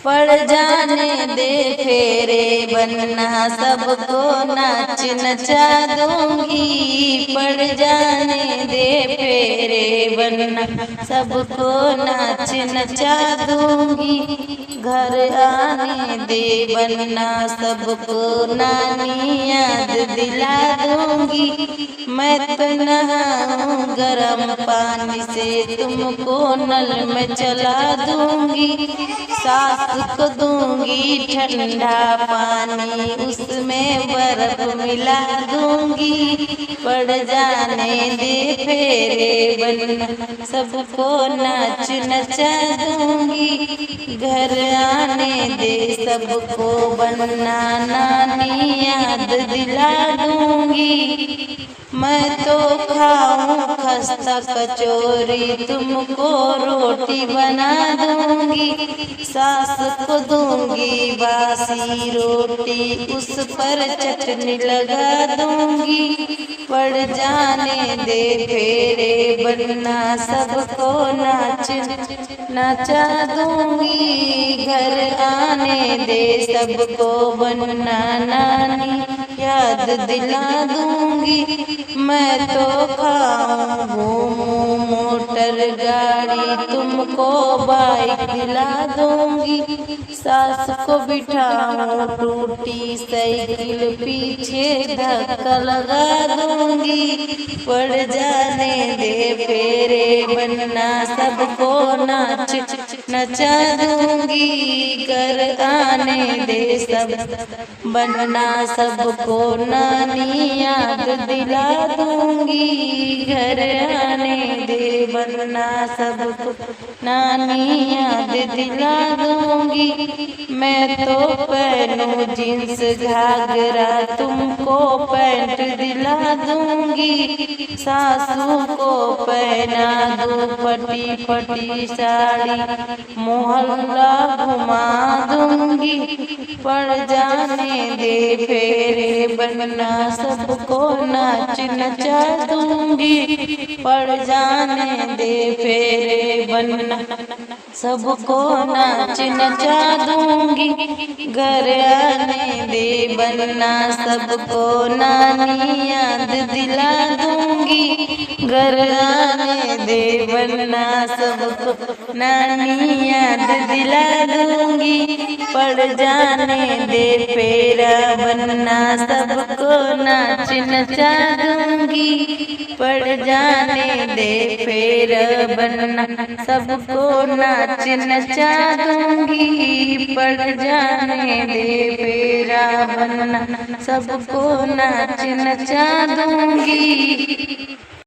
पड़ जाने दे फेरे बनना सबको नाच नचा दूंगी। पड़ जाने दे फेरे बनना सबको नाच नचा दूंगी। घर आने दे बनना सबको नानी याद दिला दूंगी। मैं तो नहाऊं गरम पानी से तुमको नल में चला दूंगी। सास को दूंगी ठंडा पानी उसमें बर्फ मिला दूंगी। पड़ जाने दे फेरे बनना सबको नाच नचा दूंगी। घर आने दे सबको बनना नानी याद दिला दूंगी। मैं तो खाऊं खस्ता कचौरी तुमको रोटी बना दूंगी। सास को दूंगी बासी रोटी उस पर चटनी लगा दूंगी। पड़ जाने दे फेरे बनना सबको नाच नचा दूंगी। घर आने दे सबको बनना नानी याद दिला दूंगी। मैं तो खाऊं मोटर गाड़ी तुमको बाइक दिला दूंगी। सास को बिठाऊं टूटी साइकिल पीछे धक्का लगा दूंगी। पड़ जाने दे फेरे बनना सबको नाच नचा दूंगी। घर आने दे सब बनना सबको नानी याद दिला दूंगी। घर आने दे बनना सबको नानी याद दिला दूंगी। मैं तो पहनूं जींस घाघरा तुमको पैंट दिला दूंगी। सासू को पहना दूं फटी फटी साड़ी मोहल्ला घुमा दूंगी। पड़ जाने दे फेरे बनना सबको नाच नचा दूंगी। पड़ जाने दे फेरे बनना सबको नाच नचा दूंगी। घर आने दे बनना सबको नानी याद दिला दूंगी। घर आने दे बनना सबको नानी याद दिला दूंगी। पड़ जाने दे फेरा बनना सबको नाच नचा दूंगी। पड़ जाने दे फेरा बनना सबको नाच नचा दूंगी। पड़ जाने दे फेरा बनना सबको नाच नचा दूंगी।